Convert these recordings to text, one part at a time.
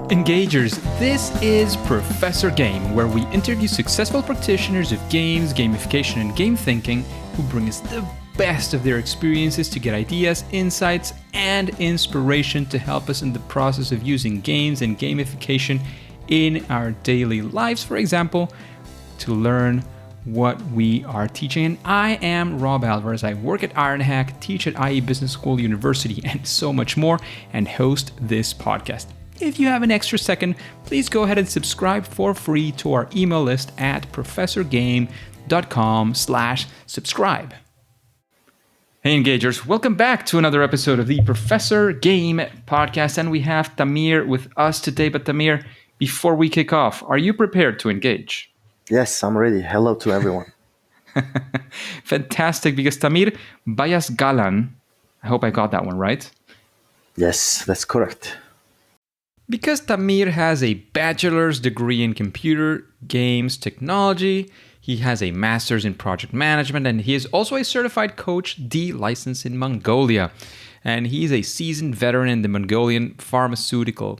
Engagers, this is Professor Game, where we interview successful practitioners of games, gamification, and game thinking who bring us the best of their experiences to get ideas, insights, and inspiration to help us in the process of using games and gamification in our daily lives, for example, to learn what we are teaching. And I am Rob Alvarez. I work at Ironhack, teach at IE Business School University, and so much more, and host this podcast. If you have an extra second, please go ahead and subscribe for free to our email list at professorgame.com/subscribe. Hey Engagers, welcome back to another episode of the Professor Game podcast, and we have Tamir with us today. But Tamir, before we kick off, are you prepared to engage? Yes, I'm ready. Hello to everyone. Fantastic, because Tamir Bayasgalan, I hope I got that one right. Yes, that's correct. Because Tamir has a bachelor's degree in computer games technology, he has a master's in project management, and he is also a certified Coach D license in Mongolia. And he's a seasoned veteran in the Mongolian pharmaceutical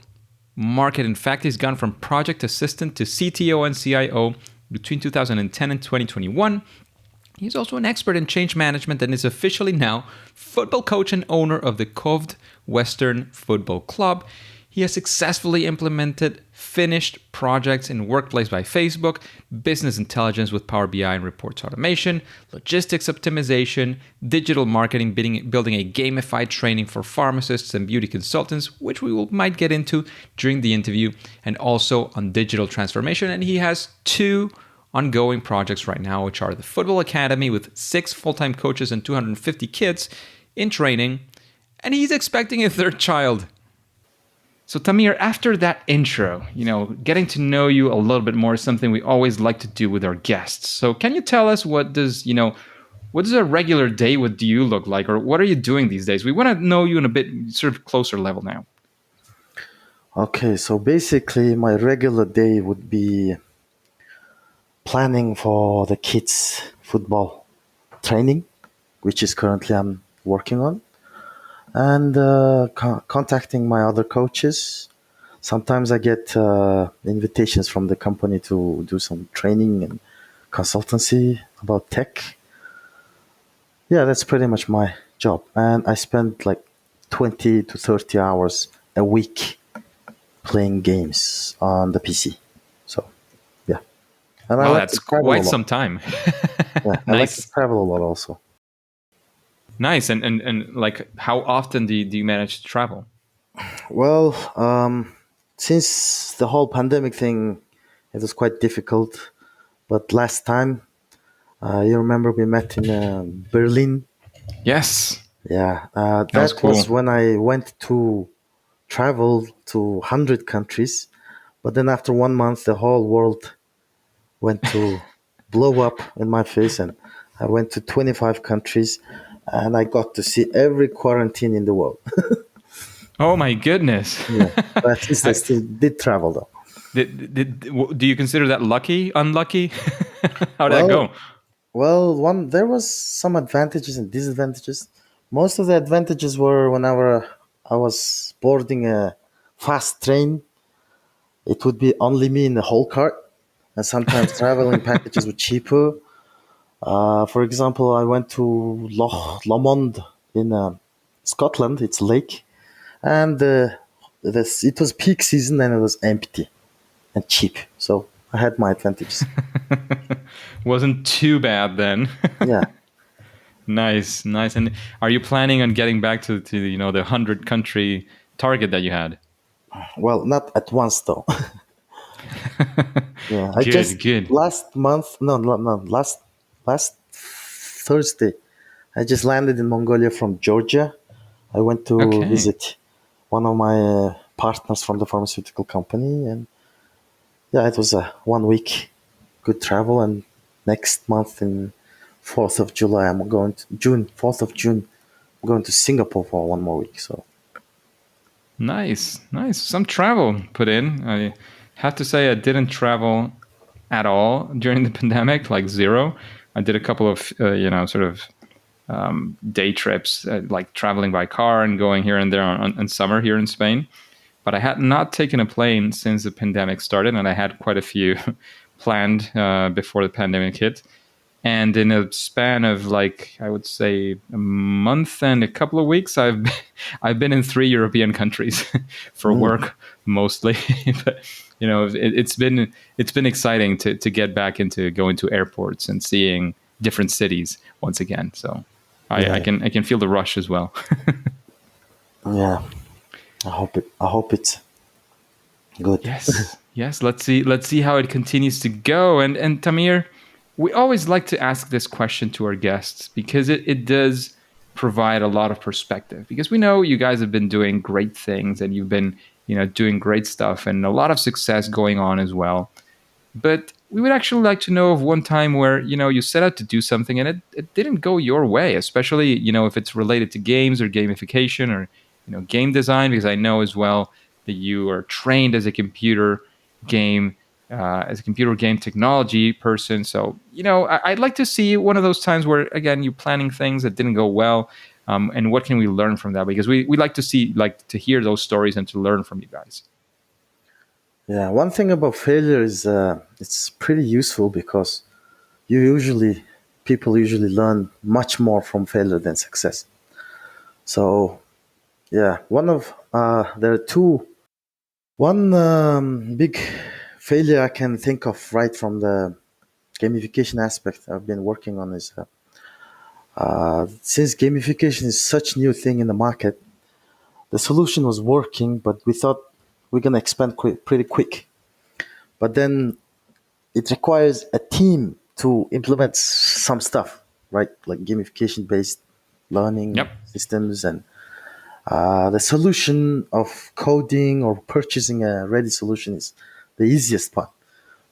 market. In fact, he's gone from project assistant to CTO and CIO between 2010 and 2021. He's also an expert in change management and is officially now football coach and owner of the Kovd Western Football Club. He has successfully implemented finished projects in Workplace by Facebook, business intelligence with Power BI and reports automation, logistics optimization, digital marketing, building a gamified training for pharmacists and beauty consultants, which might get into during the interview, and also on digital transformation. And he has two ongoing projects right now, which are the Football Academy with 6 full-time coaches and 250 kids in training, and he's expecting a third child. So Tamir, after that intro, getting to know you a little bit more is something we always like to do with our guests. So can you tell us what does a regular day with you look like, or what are you doing these days? We want to know you in a bit sort of closer level now. Okay, so basically my regular day would be planning for the kids' football training, which is currently I'm working on. And contacting my other coaches. Sometimes I get invitations from the company to do some training and consultancy about tech. Yeah, that's pretty much my job. And I spend like 20 to 30 hours a week playing games on the PC. So, yeah. And I like that's quite some time. Yeah, I like to travel a lot also. Nice. And like, how often do you manage to travel? Well, since the whole pandemic thing, it was quite difficult. But last time, you remember we met in Berlin? Yes. Yeah, that cool. was when I went to travel to 100 countries. But then after 1 month, the whole world went to blow up in my face. And I went to 25 countries. And I got to see every quarantine in the world. Oh my goodness! Yeah, but at least I still did travel though. Do you consider that lucky, unlucky? How did that go? Well, there was some advantages and disadvantages. Most of the advantages were whenever I was boarding a fast train, it would be only me in the whole cart, and sometimes traveling packages were cheaper. For example, I went to Lomond in Scotland. It's a lake, and it was peak season and it was empty and cheap. So I had my advantages. Wasn't too bad then. Yeah. Nice. And are you planning on getting back to the 100 country target that you had? Well, not at once though. Yeah, Good. Last Thursday, I just landed in Mongolia from Georgia. I went to visit one of my partners from the pharmaceutical company, and yeah, it was a 1 week good travel. And next month, in 4th of July, I'm going to 4th of June, I'm going to Singapore for 1 more week. So nice. Some travel put in. I have to say I didn't travel at all during the pandemic, like zero. I did a couple of, day trips, like traveling by car and going here and there on summer here in Spain. but I had not taken a plane since the pandemic started, and I had quite a few planned before the pandemic hit. And in a span of, like, I would say a month and a couple of weeks, I've been in 3 European countries for Mm, work mostly. But it's been exciting to get back into going to airports and seeing different cities once again. So I yeah, can feel the rush as well. yeah. I hope it's good. Yes, yes. Let's see how it continues to go. And Tamir, we always like to ask this question to our guests because it does provide a lot of perspective. Because we know you guys have been doing great things and you've been doing great stuff and a lot of success going on as well. But we would actually like to know of one time where you set out to do something and it didn't go your way, especially if it's related to games or gamification or game design, because I know as well that you are trained as a game computer game technology person. So I'd like to see one of those times where again you're planning things that didn't go well, and what can we learn from that? Because we like to to hear those stories and to learn from you guys. Yeah, one thing about failure is it's pretty useful because you usually people usually learn much more from failure than success. So yeah, there are two. One big failure I can think of right from the gamification aspect I've been working on is since gamification is such new thing in the market, the solution was working, but we thought we're gonna expand pretty quick. But then it requires a team to implement some stuff, right? Like gamification based learning Yep. systems and the solution of coding or purchasing a ready solution is the easiest part.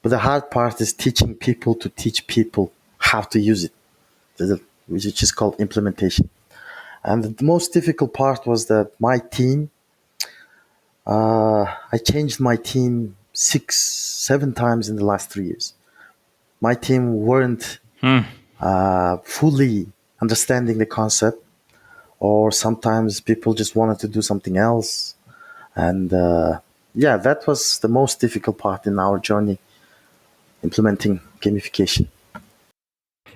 But the hard part is teaching people to teach people how to use it, which is called implementation. And the most difficult part was that I changed my team 7 times in the last 3 years. My team weren't Hmm. fully understanding the concept, or sometimes people just wanted to do something else. And yeah, that was the most difficult part in our journey implementing gamification.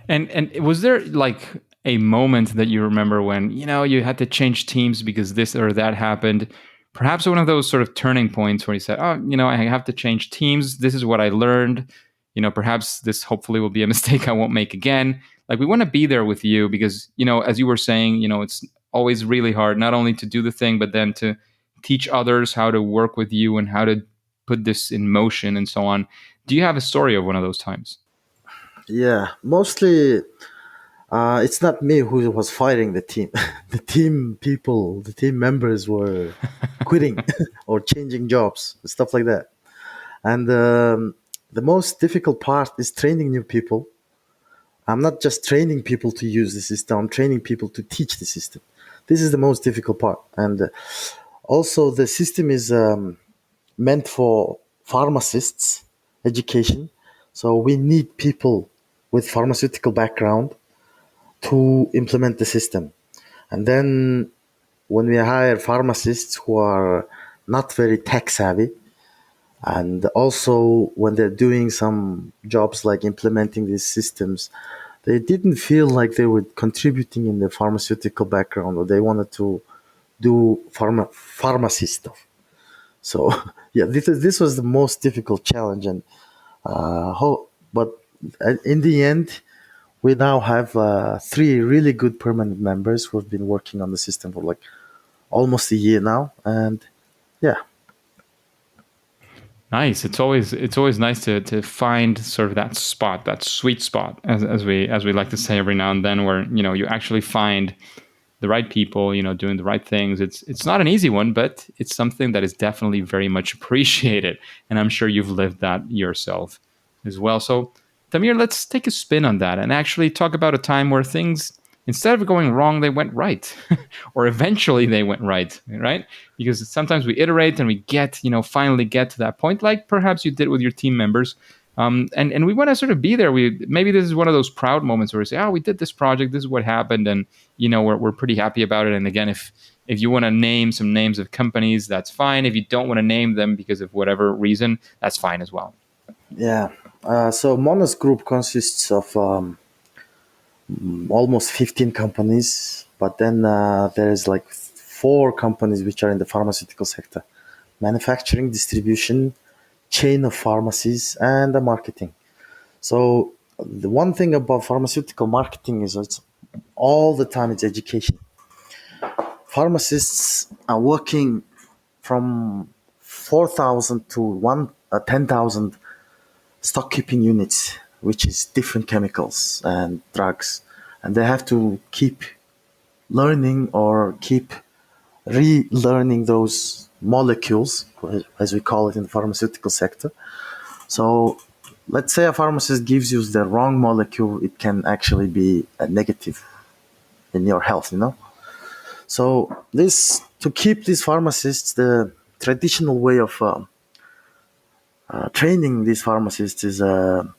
And was there like a moment that you remember when you had to change teams because this or that happened? Perhaps one of those sort of turning points where you said, "Oh, I have to change teams. This is what I learned. Perhaps this hopefully will be a mistake I won't make again." Like we want to be there with you because as you were saying, it's always really hard not only to do the thing but then to teach others how to work with you and how to put this in motion and so on. Do you have a story of one of those times? Yeah, mostly it's not me who was firing the team. The team members were quitting or changing jobs, stuff like that. And the most difficult part is training new people. I'm not just training people to use the system, I'm training people to teach the system. This is the most difficult part. And also, the system is meant for pharmacists education. So we need people with pharmaceutical background to implement the system. And then when we hire pharmacists who are not very tech savvy, and also when they're doing some jobs like implementing these systems, they didn't feel like they were contributing in the pharmaceutical background, or they wanted to do pharmacy stuff. So yeah, this was the most difficult challenge, and but in the end, we now have 3 really good permanent members who have been working on the system for like almost a year now, and yeah, Nice. It's always nice to find sort of that spot, that sweet spot, as we like to say every now and then, where you actually find the right people, doing the right things. It's not an easy one, but it's something that is definitely very much appreciated, and I'm sure you've lived that yourself as well. So, Tamir, let's take a spin on that and actually talk about a time where things, instead of going wrong, they went right, or eventually they went right, right? Because sometimes we iterate and we finally get to that point, like perhaps you did with your team members. And we want to sort of be there. Maybe this is one of those proud moments where we say, oh, we did this project, this is what happened, and we're pretty happy about it. And again, if you want to name some names of companies, that's fine. If you don't want to name them because of whatever reason, that's fine as well. Yeah. So Monos Group consists of almost 15 companies, but then there's like 4 companies which are in the pharmaceutical sector: manufacturing, distribution, chain of pharmacies, and the marketing. So the one thing about pharmaceutical marketing is it's all the time it's education. Pharmacists are working from 4,000 to 10,000 stock keeping units, which is different chemicals and drugs, and they have to keep learning or keep relearning those molecules, as we call it in the pharmaceutical sector. So let's say a pharmacist gives you the wrong molecule, it can actually be a negative in your health, So this, to keep these pharmacists, the traditional way of training these pharmacists is a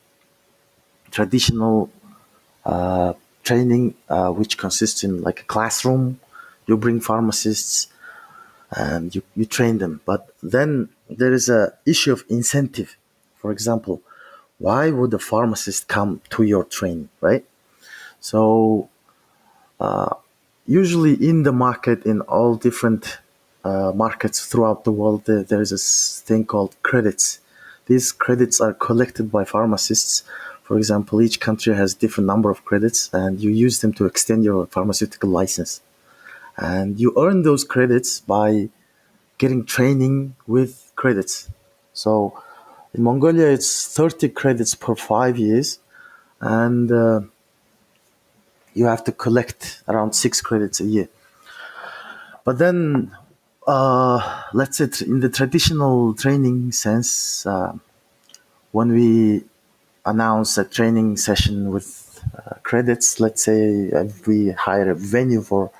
traditional training, which consists in like a classroom. You bring pharmacists and you train them. But then there is a issue of incentive. For example, why would a pharmacist come to your training, right? So usually in the market, in all different markets throughout the world, there is a thing called credits. These credits are collected by pharmacists. For example, each country has different number of credits, and you use them to extend your pharmaceutical license. And you earn those credits by getting training with credits. So in Mongolia, it's 30 credits per 5 years, and you have to collect around 6 credits a year. But then, let's say in the traditional training sense, when we announce a training session with credits, let's say we hire a venue for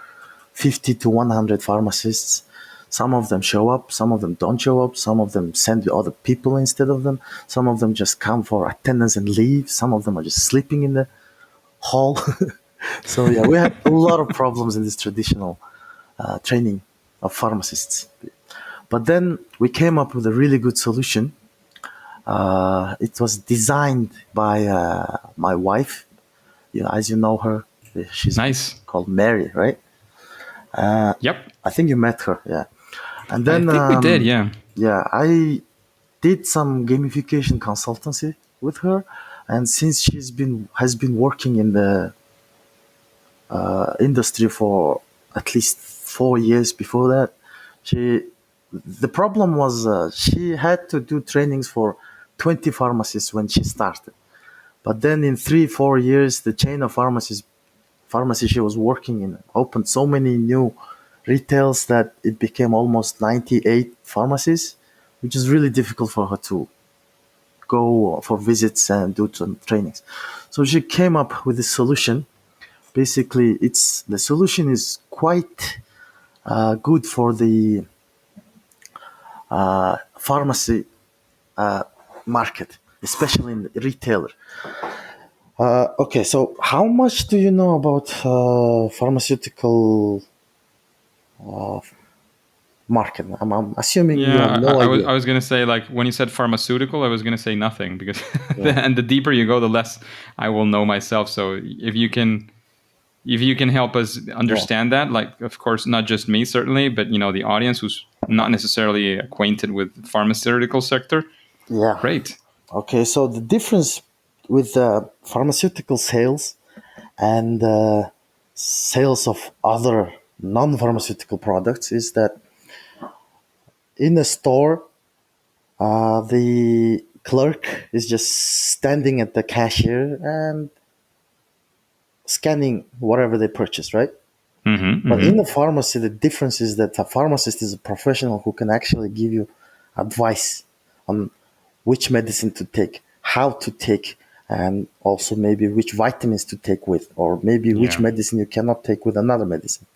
50 to 100 pharmacists. Some of them show up, some of them don't show up, some of them send other people instead of them, some of them just come for attendance and leave, some of them are just sleeping in the hall. So yeah, we had a lot of problems in this traditional training of pharmacists. But then we came up with a really good solution. It was designed by my wife. As you know her, she's Nice. called Mary, right? Yep. I think you met her, yeah. And then I think we did, yeah. Yeah, I did some gamification consultancy with her, and since has been working in the industry for at least 4 years before that, the problem was she had to do trainings for 20 pharmacists when she started. But then in 3-4 years, the chain of pharmacy she was working in opened so many new retails that it became almost 98 pharmacies, which is really difficult for her to go for visits and do some trainings. So she came up with a solution. Basically, the solution is quite good for the pharmacy market, especially in the retailer. Okay, so how much do you know about pharmaceutical market? I'm assuming you have no idea. I was gonna say, like, when you said pharmaceutical, I was gonna say nothing because and the deeper you go, the less I will know myself. So if you can help us understand that, like, of course, not just me certainly, but the audience who's not necessarily acquainted with the pharmaceutical sector. Yeah. Great. Okay, so the difference with pharmaceutical sales and sales of other non-pharmaceutical products is that in a store, the clerk is just standing at the cashier and scanning whatever they purchase, right? But in the pharmacy, the difference is that a pharmacist is a professional who can actually give you advice on which medicine to take, how to take, and also maybe which vitamins to take with, or maybe which medicine you cannot take with another medicine.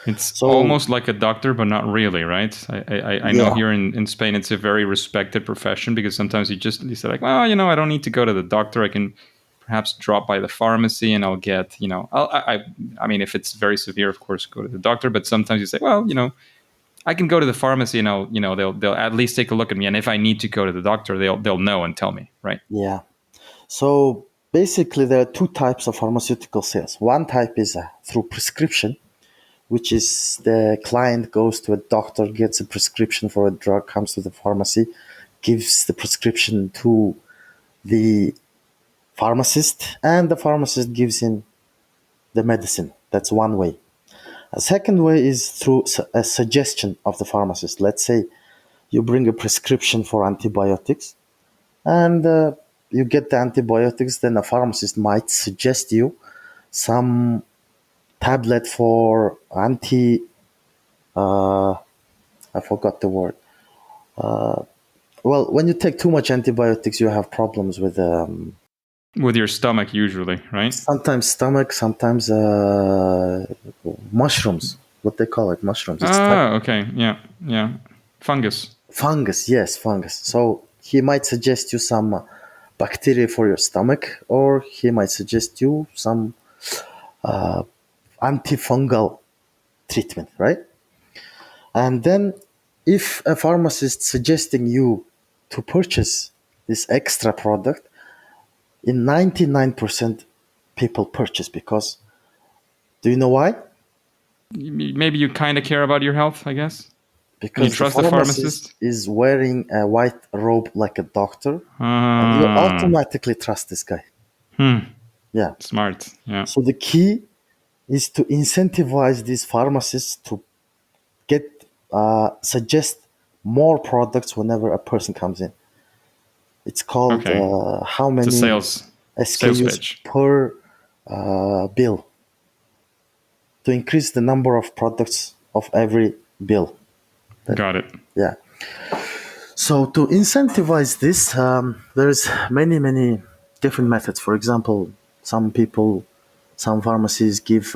It's So almost like a doctor, but not really, right? I know yeah, here in Spain it's a very respected profession because sometimes you say like, well, I don't need to go to the doctor. I can perhaps drop by the pharmacy and I'll get, I mean, if it's very severe, of course, go to the doctor. But sometimes you say, well, I can go to the pharmacy and they'll at least take a look at me. And if I need to go to the doctor, they'll know and tell me, right? yeah. So basically, there are two types of pharmaceutical sales. One type is through prescription, which is the client goes to a doctor, gets a prescription for a drug, comes to the pharmacy, gives the prescription to the pharmacist, and the pharmacist gives him the medicine. That's one way. A second way is through a suggestion of the pharmacist. Let's say you bring a prescription for antibiotics and you get the antibiotics, then a pharmacist might suggest you some tablet for I forgot the word. Well, when you take too much antibiotics, you have problems with With your stomach, usually, right? sometimes stomach, sometimes mushrooms. What they call it, mushrooms. It's type Ah, okay. Yeah, yeah. Fungus. fungus. Yes, fungus. So he might suggest you some bacteria for your stomach, or he might suggest you some antifungal treatment, right? And then, if a pharmacist suggesting you to purchase this extra product, in 99% people purchase because, do you know why? Maybe you kind of care about your health, I guess. And you Because the trust the pharmacist pharmacist. is wearing a white robe like a doctor, and you Ah, automatically trust this guy. Yeah. smart. Yeah. So the key is to incentivize these pharmacists to get suggest more products whenever a person comes in. It's called Okay. how It's a many sales SKUs pitch. per bill, to increase the number of products of every bill. Got it. Yeah. So to incentivize this, there's many different methods. For example, some pharmacies give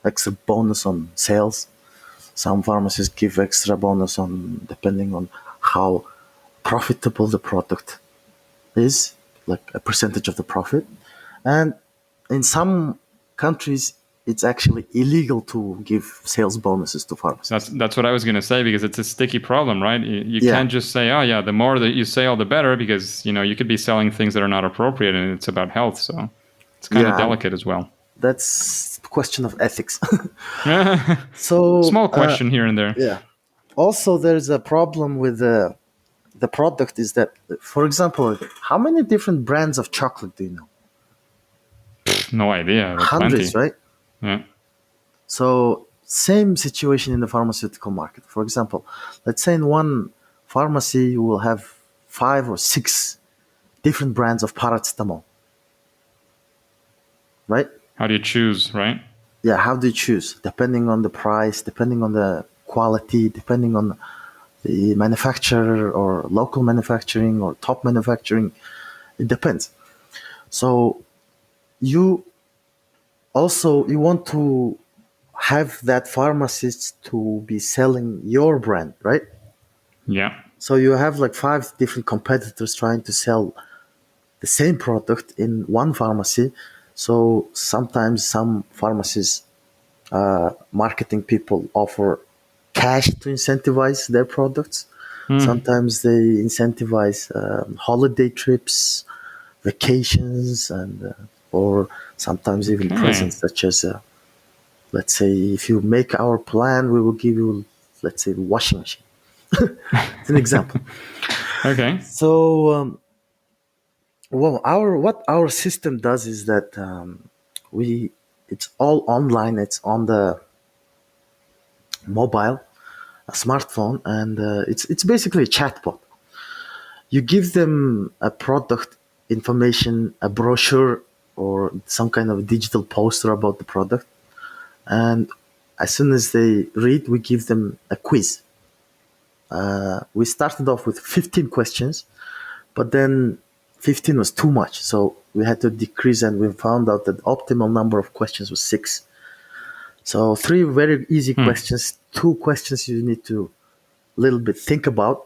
extra bonus on sales. Some pharmacies give extra bonus on depending on how profitable the product is, like a percentage of the profit. And in some countries, it's actually illegal to give sales bonuses to That's pharmacists. that's what I was gonna say because it's a sticky problem, right? You Yeah, can't just say, oh yeah, the more that you sell, the better, because you could be selling things that are not appropriate, and it's about health, so it's kind of yeah, delicate as well. that's a question of ethics. So, Small question here and there. yeah. Also, there's a problem with the product is that, for example, how many different brands of chocolate do you know? No idea, but Hundreds, plenty. right? Yeah. So, same situation in the pharmaceutical market. For example, let's say in one pharmacy you will have 5 or 6 different brands of paracetamol, right? How do you choose, right? Yeah, how do you choose? Depending on the price, depending on the quality, depending on the manufacturer or local manufacturing or top manufacturing. It depends. So you you want to have that pharmacist to be selling your brand, right? Yeah. So you have like 5 different competitors trying to sell the same product in one pharmacy. So sometimes some pharmacies, marketing people offer cash to incentivize their products. Sometimes they incentivize holiday trips, vacations, and or sometimes even Okay. presents, such as let's say if you make our plan, we will give you, let's say, washing machine. It's an example. Okay. So well, our what our system does is that we it's all online. It's on the mobile, a smartphone, and it's basically a chatbot. You give them a product information, a brochure, or some kind of digital poster about the product, and as soon as they read, we give them a quiz. We started off with 15 questions, but then 15 was too much, so we had to decrease, and we found out that the optimal number of questions was 6. So 3 very easy questions, 2 questions you need to a little bit think about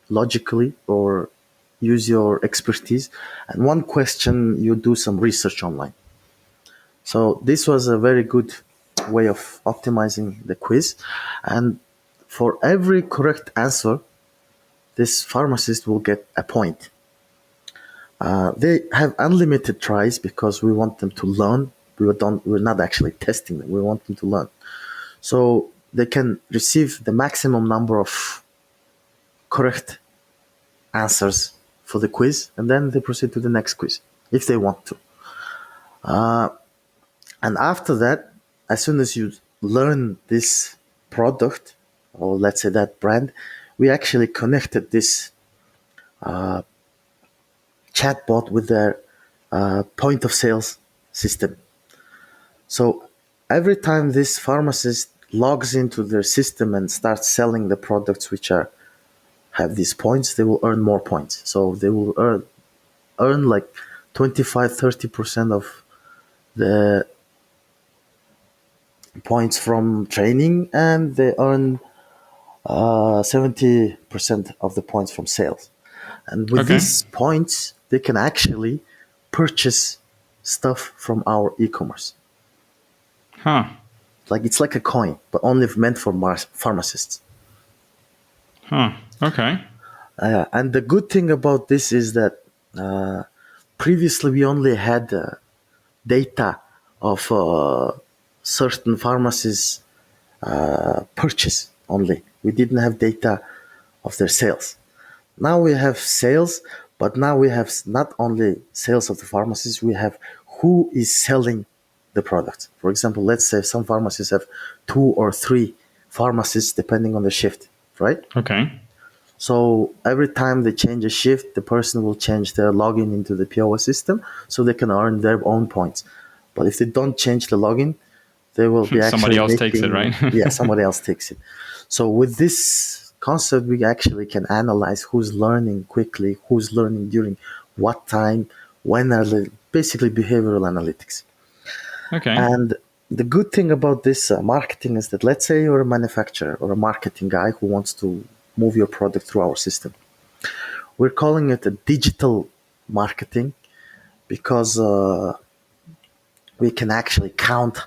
logically or use your expertise, and 1 question you do some research online. So this was a very good way of optimizing the quiz. And for every correct answer, this pharmacist will get a point. They have unlimited tries because we want them to learn. We're not actually testing them. We want them to learn. So they can receive the maximum number of correct answers for the quiz, and then they proceed to the next quiz if they want to. And after that, as soon as you learn this product, or let's say that brand, we actually connected this chatbot with their point of sales system. So every time this pharmacist logs into their system and starts selling the products which have these points, they will earn more points. So they will earn like 25-30% of the points from training, and they earn 70% of the points from sales. And with these points, they can actually purchase stuff from our e-commerce. Like it's like a coin, but only meant for pharmacists. Okay. And the good thing about this is that previously we only had data of certain pharmacies' purchase only. We didn't have data of their sales. Now we have sales, but now we have not only sales of the pharmacies, we have who is selling the product. For example, let's say some pharmacies have 2 or 3 pharmacists depending on the shift, right? Okay. So every time they change a shift, the person will change their login into the POS system so they can earn their own points. But if they don't change the login, they will be actually somebody else takes it, right? Yeah, somebody else takes it. So with this concept, we actually can analyze who's learning quickly, who's learning during what time, when are they, basically behavioral analytics. Okay. And the good thing about this marketing is that, let's say you're a manufacturer or a marketing guy who wants to move your product through our system. We're calling it a digital marketing because we can actually count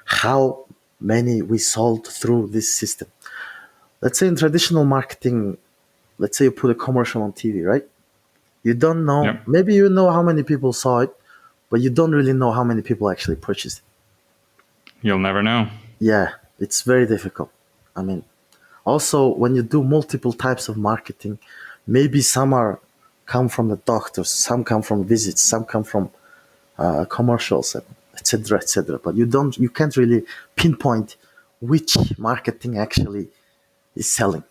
how many we sold through this system. Let's say in traditional marketing, let's say you put a commercial on TV, right? You don't know, maybe you know how many people saw it, but you don't really know how many people actually purchased it. You'll never know. Yeah, it's very difficult. I mean, also when you do multiple types of marketing, maybe some come from the doctors, some come from visits, some come from commercials, etc., etc. But you can't really pinpoint which marketing actually is selling.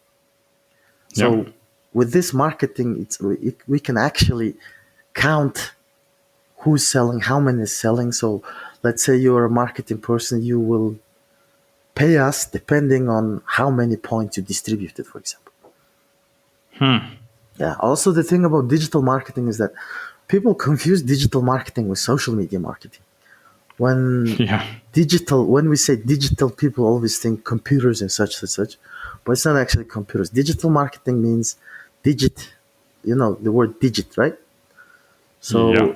So with this marketing, we can actually count who's selling, how many is selling. So let's say you're a marketing person, you will pay us depending on how many points you distributed, for example. Yeah. Also, the thing about digital marketing is that people confuse digital marketing with social media marketing. When we say digital, people always think computers and such, but it's not actually computers. Digital marketing means digit, the word digit, right? So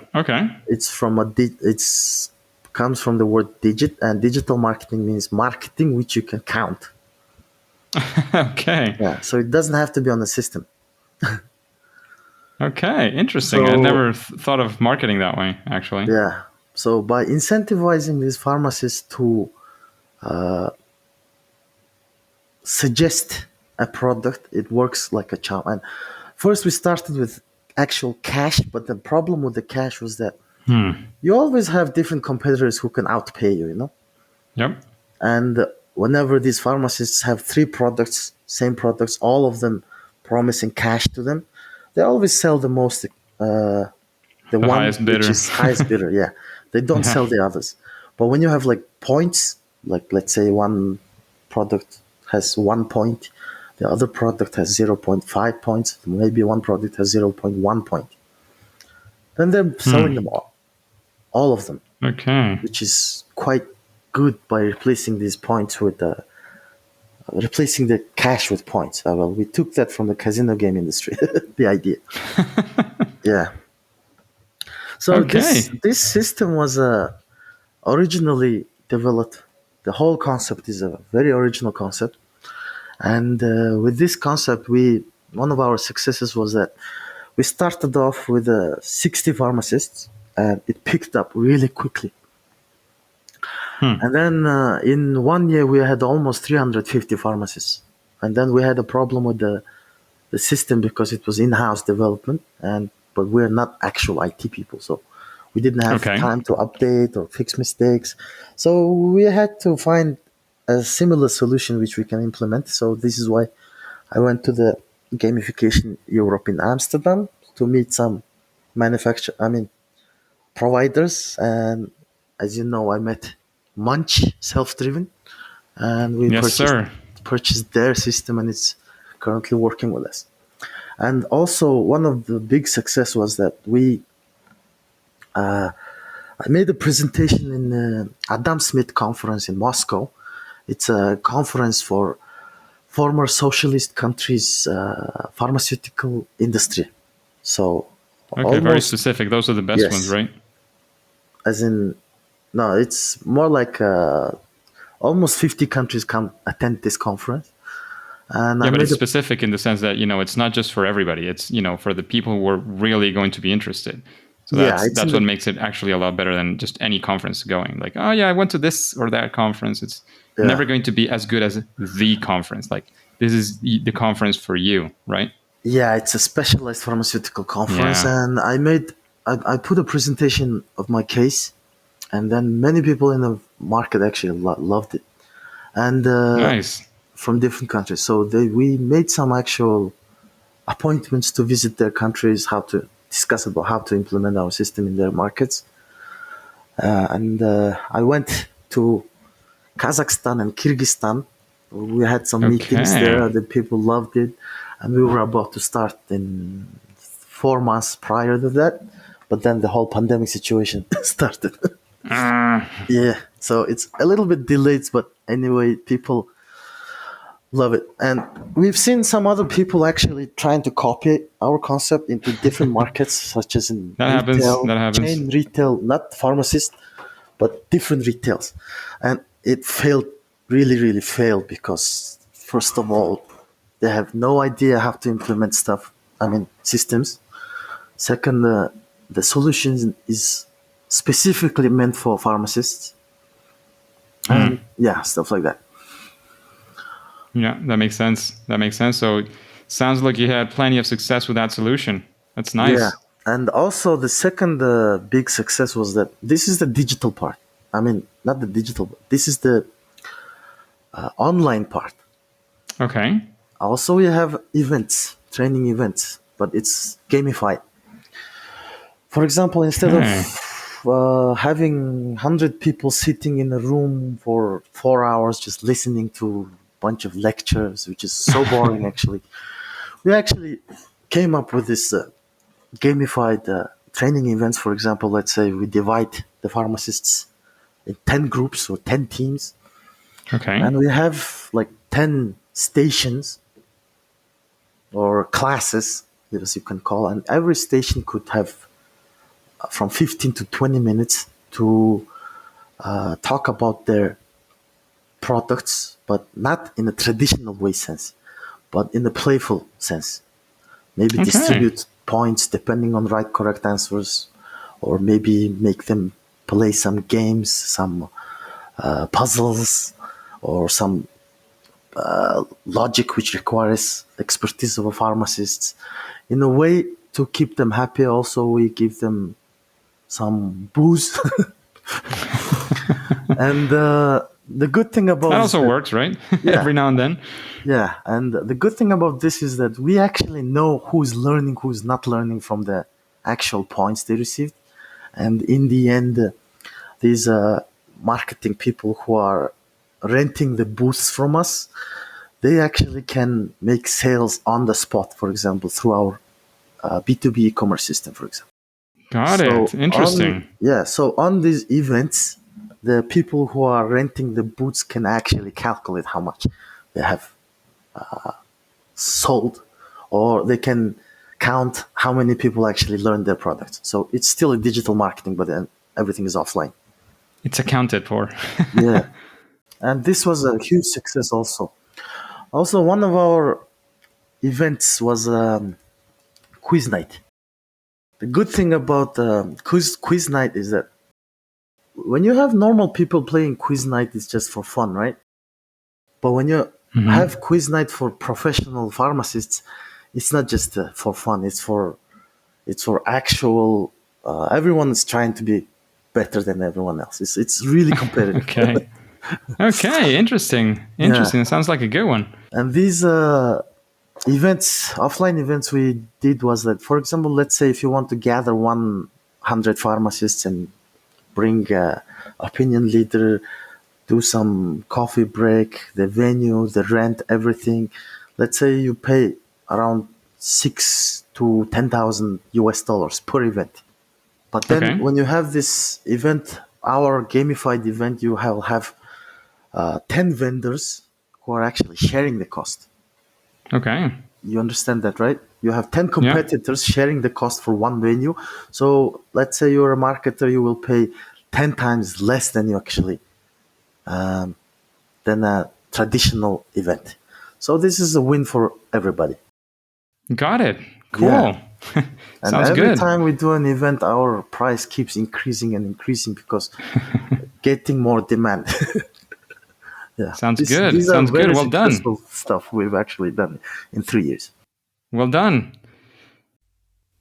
it's comes from the word digit, and digital marketing means marketing which you can count. Okay. Yeah. So it doesn't have to be on the system. Okay. Interesting. I never thought of marketing that way, actually. Yeah. So by incentivizing these pharmacists to suggest a product, it works like a charm. And first we started with actual cash, but the problem with the cash was that you always have different competitors who can outpay you, Yep. And whenever these pharmacists have 3 products, same products, all of them promising cash to them, they always sell the most, the one highest bidder. which is highest bidder. Yeah, they don't sell the others. But when you have like points, like let's say one product has 1 point, the other product has 0.5 points, maybe one product has 0.1 point, then they're selling them all of them. Okay. Which is quite good by replacing these points with replacing the cash with points. Well, we took that from the casino game industry, the idea. Yeah. So Okay. this system was originally developed. The whole concept is a very original concept, and with this concept, one of our successes was that we started off with 60 pharmacists, and it picked up really quickly. Hmm. And then in 1 year, we had almost 350 pharmacists. And then we had a problem with the system because it was in-house development, but we're not actual IT people, so we didn't have Okay. time to update or fix mistakes. So we had to find a similar solution which we can implement. So this is why I went to the Gamification Europe in Amsterdam to meet some providers, and as you know, I met Munch Self-Driven, and we Yes, purchased sir. purchased their system, and it's currently working with us. And also, one of the big success was that I made a presentation in the Adam Smith Conference in Moscow. It's a conference for former socialist countries' pharmaceutical industry. So Okay, very almost, specific. Those are the best ones, yes, right? as in, no, it's more like almost 50 countries come attend this conference. And I Yeah, but made it's a, specific in the sense that, it's not just for everybody. It's, for the people who are really going to be interested. So yeah, that's it's in that's what the, makes it actually a lot better than just any conference going. Like, oh yeah, I went to this or that conference. It's yeah, never going to be as good as the conference. Like, this is the conference for you, right? yeah, it's a specialized pharmaceutical conference. Yeah. And I put a presentation of my case, and then many people in the market actually loved it. And Nice. from different countries. So we made some actual appointments to visit their countries, how to discuss about how to implement our system in their markets. And I went to Kazakhstan and Kyrgyzstan. We had some meetings Okay. there. The people loved it, and we were about to start in 4 months prior to that. But then the whole pandemic situation started. Uh, Yeah, so it's a little bit delayed, but anyway, people love it. And we've seen some other people actually trying to copy our concept into different markets, such as in that happens. retail, That happens. chain retail, not pharmacist, but different retails. And it failed, really, really failed because, first of all, they have no idea how to implement stuff, systems. Second, the solution is specifically meant for pharmacists. And Hmm. yeah, stuff like that. Yeah, that makes sense. That makes sense. So, sounds like you had plenty of success with that solution. That's Yeah. nice. And also, the second big success was that this is the digital part. Not the digital, this is the online part. Okay. Also, we have events, training events, but it's gamified. For example, instead of Okay. having 100 people sitting in a room for 4 hours just listening to a bunch of lectures, which is so boring actually, we actually came up with this gamified training events. For example, let's say we divide the pharmacists in 10 groups or 10 teams, Okay. and we have like 10 stations or classes, as you can call, and every station could have from 15 to 20 minutes to talk about their products, but not in a traditional way sense, but in a playful sense. Maybe Okay. distribute points depending on right correct answers, or maybe make them play some games, some puzzles, or some logic which requires expertise of a pharmacist. In a way to keep them happy, also we give them some booze. And the good thing about That is also that, works, right? yeah, Every now and then. yeah, and the good thing about this is that we actually know who's learning, who's not learning from the actual points they received. And in the end, these marketing people who are renting the booths from us, they actually can make sales on the spot, for example, through our B2B e-commerce system, for example. Got it. Interesting. So on these events, the people who are renting the booths can actually calculate how much they have sold, or they can count how many people actually learned their product. So it's still a digital marketing, but then everything is offline. It's accounted for. Yeah. And this was a huge success also. Also, one of our events was quiz night. The good thing about quiz night is that when you have normal people playing quiz night, it's just for fun, right? But when you have quiz night for professional pharmacists, it's not just for fun. It's for actual. Everyone is trying to be better than everyone else. It's really competitive. Okay. Okay. Interesting. Interesting. It sounds like a good one. And these events, offline events we did was that, for example, let's say if you want to gather 100 pharmacists and bring opinion leader, do some coffee break, the venue, the rent, everything. Let's say you pay around $6,000 to $10,000 per event. But then Okay. when you have this event, our gamified event, you have 10 vendors who are actually sharing the cost. Okay. You understand that, right? You have 10 competitors sharing the cost for one venue. So let's say you're a marketer, you will pay 10 times less than you actually than a traditional event. So this is a win for everybody. Got it. Cool. Yeah. And Sounds every good. time we do an event, our price keeps increasing and increasing because getting more demand. Yeah. Sounds good. These are Sounds very good. Well done. successful stuff we've actually done in 3 years. Well done.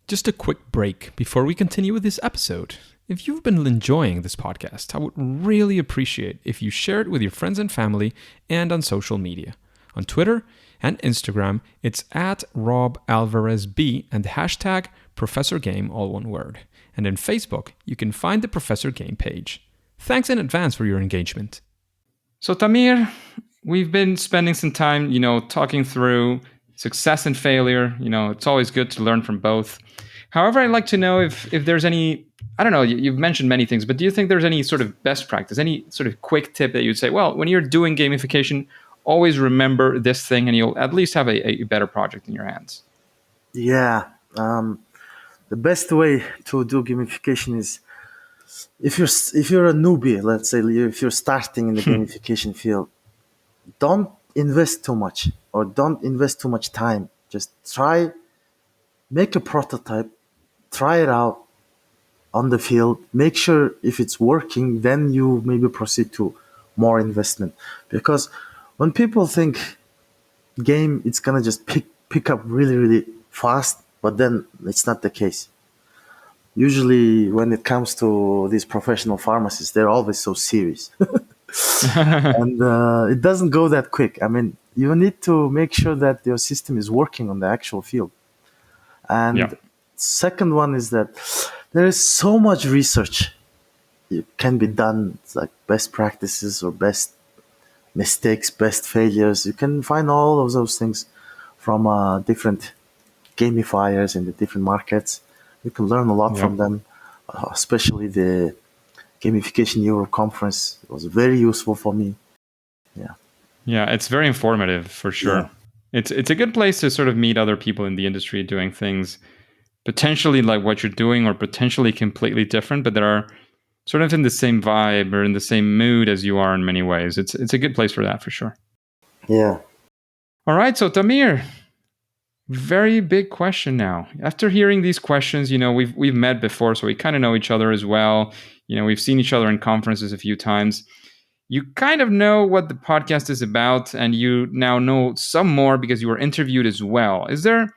Just a quick break before we continue with this episode. If you've been enjoying this podcast, I would really appreciate if you share it with your friends and family and on social media. On Twitter and Instagram, it's at RobAlvarezB and hashtag ProfessorGame, all one word. And in Facebook, you can find the Professor Game page. Thanks in advance for your engagement. So, Tamir, we've been spending some time, talking through success and failure. It's always good to learn from both. However, I'd like to know if there's any, I don't know, you've mentioned many things, but do you think there's any sort of best practice, any sort of quick tip that you'd say, well, when you're doing gamification, always remember this thing and you'll at least have a better project in your hands? Yeah. The best way to do gamification is if you're a newbie, let's say if you're starting in the gamification field, don't invest too much or don't invest too much time. Just make a prototype, try it out on the field, make sure if it's working, then you maybe proceed to more investment. Because when people think game, it's gonna just pick up really, really fast, but then it's not the case. Usually when it comes to these professional pharmacists, they're always so serious. And it doesn't go that quick. I mean, you need to make sure that your system is working on the actual field. And second one is that there is so much research it can be done, like best practices or best mistakes, best failures. You can find all of those things from different gamifiers in the different markets. You can learn a lot from them, especially the Gamification Europe Conference. It was very useful for me. Yeah, it's very informative for sure. Yeah. It's a good place to sort of meet other people in the industry doing things potentially like what you're doing or potentially completely different, but that are sort of in the same vibe or in the same mood as you are in many ways. It's a good place for that for sure. Yeah. All right, so Tamir, very big question now. After hearing these questions, we've met before, so we kind of know each other as well. We've seen each other in conferences a few times. You kind of know what the podcast is about, and you now know some more because you were interviewed as well. Is there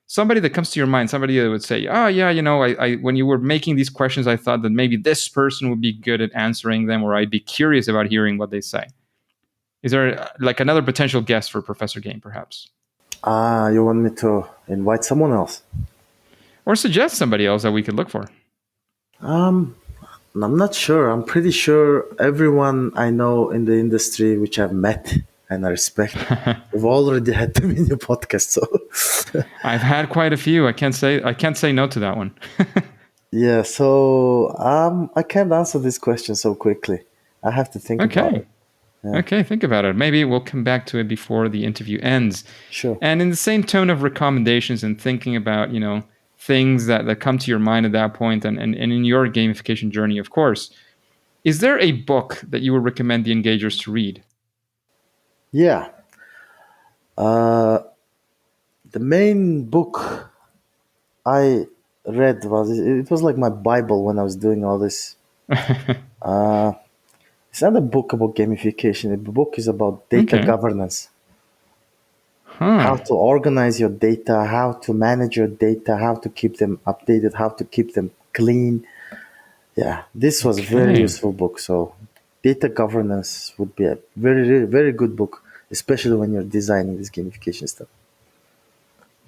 somebody that comes to your mind, somebody that would say, oh, yeah, I when you were making these questions, I thought that maybe this person would be good at answering them, or I'd be curious about hearing what they say? Is there like another potential guest for Professor Game, perhaps? You want me to invite someone else? Or suggest somebody else that we could look for? I'm not sure. I'm pretty sure everyone I know in the industry, which I've met and I respect, have already had them in your podcast. So I've had quite a few. I can't say no to that one. yeah. So I can't answer this question so quickly. I have to think about Okay. it. Yeah. Okay, think about it. Maybe we'll come back to it before the interview ends. Sure. And in the same tone of recommendations and thinking about, things that come to your mind at that point and in your gamification journey, of course, is there a book that you would recommend the engagers to read? Yeah. Uh, the main book I read it was like my Bible when I was doing all this. Uh, it's not a book about gamification. The book is about data Okay. governance. Huh. How to organize your data, how to manage your data, how to keep them updated, how to keep them clean. Yeah, this was a very Okay. useful book. So, data governance would be a very, very good book, especially when you're designing this gamification stuff.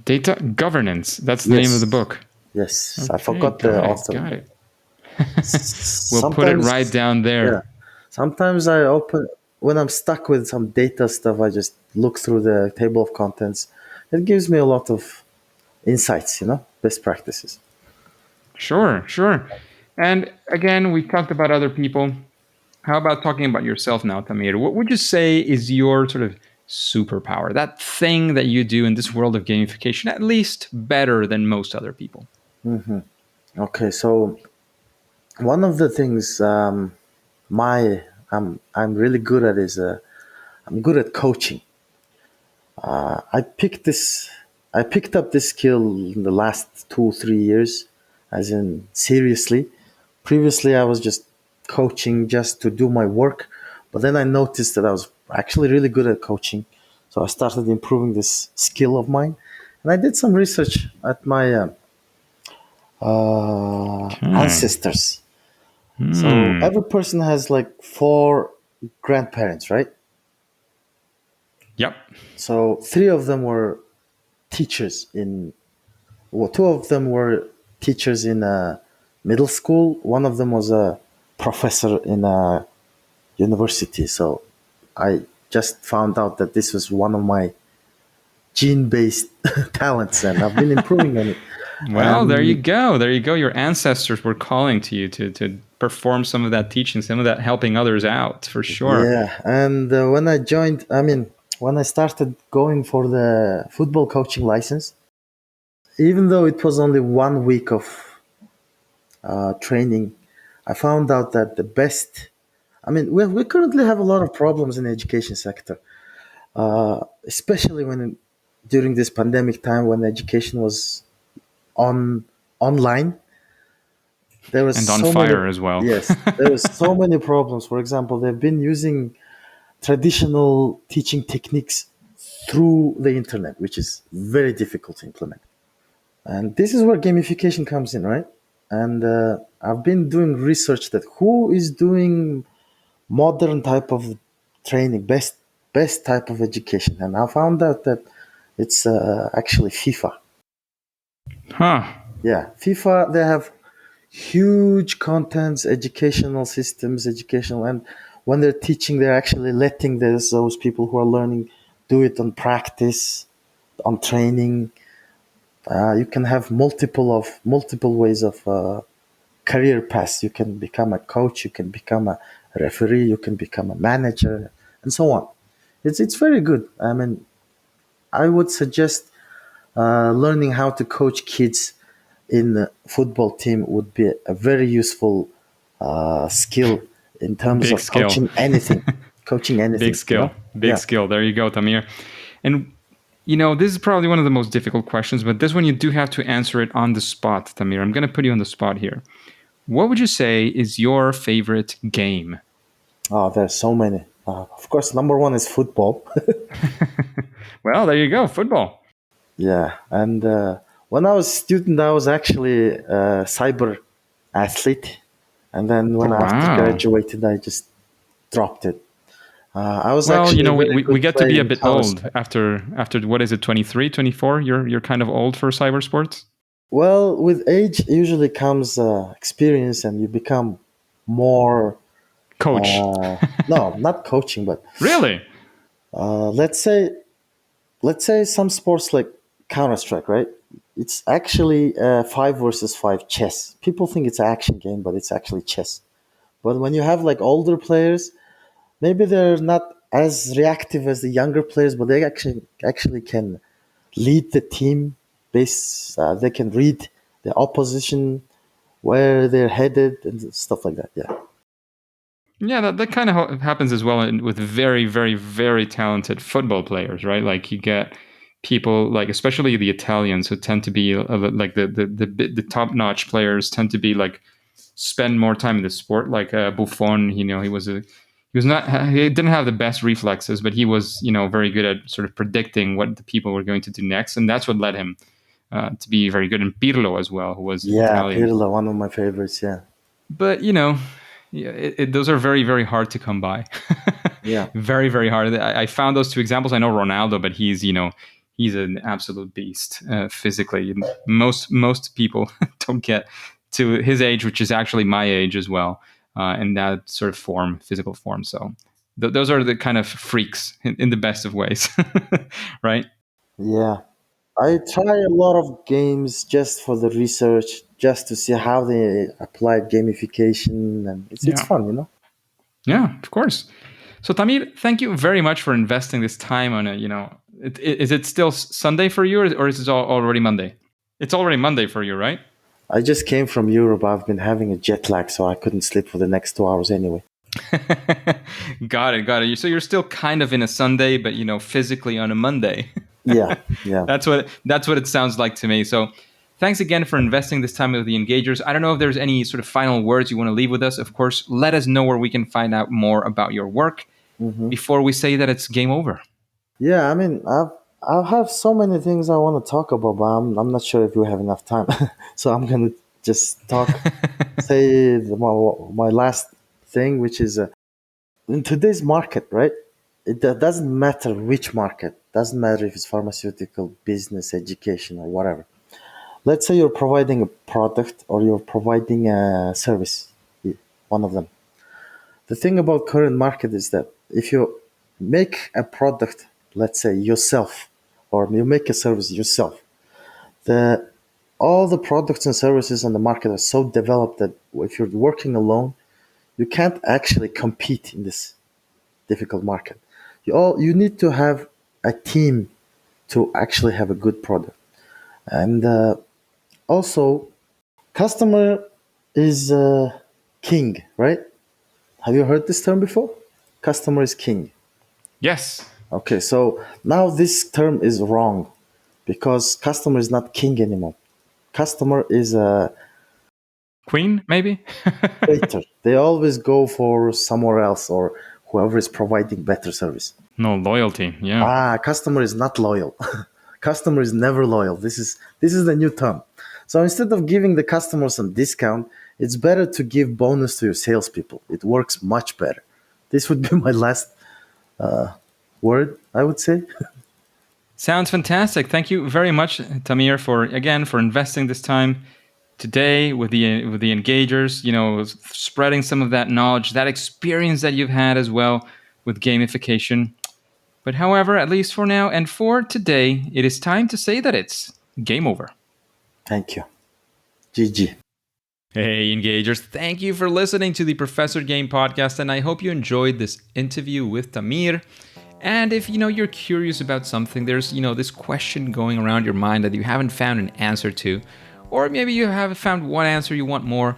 Data governance. That's the name of the Yes, book. yes. I Okay, forgot the got it. author. Got it. We'll put it right Sometimes, down yeah. there. Sometimes I open when I'm stuck with some data stuff. I just look through the table of contents. It gives me a lot of insights. Best practices. Sure, sure. And again, we talked about other people. How about talking about yourself now, Tamir? What would you say is your sort of superpower? That thing that you do in this world of gamification, at least better than most other people. Okay, so one of the things my I'm really good at is I'm good at coaching. I picked this I picked up this skill in the last 2 3 years, as in seriously. Previously, I was just coaching just to do my work, but then I noticed that I was actually really good at coaching, so I started improving this skill of mine, and I did some research at my Okay. ancestors. So Hmm. every person has like four grandparents, right? Yep. So three of them were teachers in, well, two of them were teachers in a middle school. One of them was a professor in a university. So I just found out that this was one of my gene-based talents, and I've been improving on it. Well, there you And go. There you go. Your ancestors were calling to you to perform some of that teaching, some of that helping others out, for sure. yeah, and when I started going for the football coaching license, even though it was only 1 week of training, I found out that the best. We currently have a lot of problems in the education sector, especially during this pandemic time when education was on online. There was And on so many. fire as well. Yes, there was so many problems. For example, they've been using traditional teaching techniques through the internet, which is very difficult to implement. And this is where gamification comes in, right? And I've been doing research that who is doing modern type of training, best type of education, and I found out that it's actually FIFA. Huh. Yeah, FIFA. They have huge contents, educational systems, educational, and when they're teaching, they're actually letting those people who are learning do it on practice, on training. You can have multiple ways of career paths. You can become a coach, you can become a referee, you can become a manager, and so on. It's very good. I would suggest learning how to coach kids in the football team would be a very useful skill in terms Big of skill. coaching anything. Coaching Big anything, skill. Big Yeah. skill. There you go, Tamir. And this is probably one of the most difficult questions, but this one you do have to answer it on the spot, Tamir. I'm going to put you on the spot here. What would you say is your favorite game? Oh, there's so many. Of course, number one is football. Well, there you go, football. Yeah, and when I was a student, I was actually a cyber athlete, and then Oh, when I after wow. graduated, I just dropped it. I was Well, actually a we, very we, we good get to player be a in bit Counter old Strike. after what is it, 23, 24? You're kind of old for cyber sports? Well, with age usually comes experience, and you become more. Coach. No, not coaching, but Really? uh, let's say let's say some sports like Counter Strike, right? It's actually 5 versus 5 chess. People think it's an action game, but it's actually chess. But when you have like older players, maybe they're not as reactive as the younger players, but they actually can lead the team. They can read the opposition, where they're headed, and stuff like that. Yeah. Yeah, that kind of happens as well with very, very, very talented football players, right? Like you get people like, especially the Italians, who tend to be like the top notch players tend to be like spend more time in the sport. Like Buffon, he didn't have the best reflexes, but he was very good at sort of predicting what the people were going to do next, and that's what led him to be very good. And Pirlo as well, who was Yeah, Italian. Pirlo, one of my favorites. Yeah. But yeah, those are very, very hard to come by. Yeah. Very, very hard. I found those two examples. I know Ronaldo, but he's an absolute beast physically. Most people don't get to his age, which is actually my age as well, in that sort of physical form. So those are the kind of freaks in the best of ways, right? Yeah. I try a lot of games just for the research, just to see how they applied gamification, and it's Yeah. fun. Yeah, of course. So Tamir, thank you very much for investing this time on it. Is it still Sunday for you, or is it already Monday? It's already Monday for you, right? I just came from Europe. I've been having a jet lag, so I couldn't sleep for the next 2 hours anyway. Got it. So you're still kind of in a Sunday, but physically on a Monday. Yeah, yeah. That's what it sounds like to me. So thanks again for investing this time with the Engagers. I don't know if there's any sort of final words you want to leave with us. Of course, let us know where we can find out more about your work before we say that it's game over. Yeah, I mean, I have so many things I want to talk about, but I'm not sure if we have enough time. So I'm gonna just say my last thing, which is in today's market, right? It doesn't matter which market. Doesn't matter if it's pharmaceutical, business, education, or whatever. Let's say you're providing a product or you're providing a service, one of them. The thing about current market is that if you make a product, let's say yourself, or you make a service yourself, the all the products and services on the market are so developed that if you're working alone, you can't actually compete in this difficult market. You need to have a team to actually have a good product. And also, customer is king, right? Have you heard this term before? Customer is king. Yes. Okay, so now this term is wrong because customer is not king anymore. Customer is a Queen, maybe? traitor. They always go for somewhere else or whoever is providing better service. No, loyalty. Yeah. Customer is not loyal. Customer is never loyal. This is the new term. So instead of giving the customers some discount, it's better to give bonus to your salespeople. It works much better. This would be my last word, I would say. Sounds fantastic. Thank you very much, Tamir, for investing this time today with the Engagers. Spreading some of that knowledge, that experience that you've had as well with gamification. But however, at least for now and for today, it is time to say that it's game over. Thank you. GG. Hey, Engagers. Thank you for listening to the Professor Game podcast, and I hope you enjoyed this interview with Tamir. And if you're curious about something, there's this question going around your mind that you haven't found an answer to, or maybe you have found one answer you want more,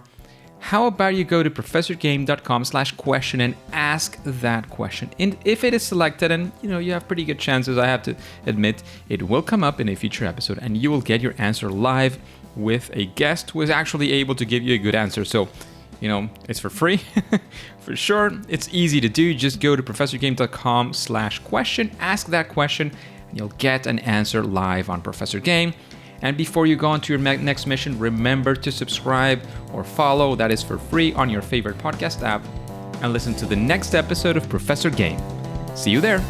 how about you go to professorgame.com/question and ask that question. And if it is selected, and you have pretty good chances, I have to admit, it will come up in a future episode and you will get your answer live with a guest who is actually able to give you a good answer. So, it's for free. For sure, it's easy to do. Just go to professorgame.com/question, ask that question, and you'll get an answer live on Professor Game. And before you go on to your next mission, remember to subscribe or follow. That is for free on your favorite podcast app. And listen to the next episode of Professor Game. See you there.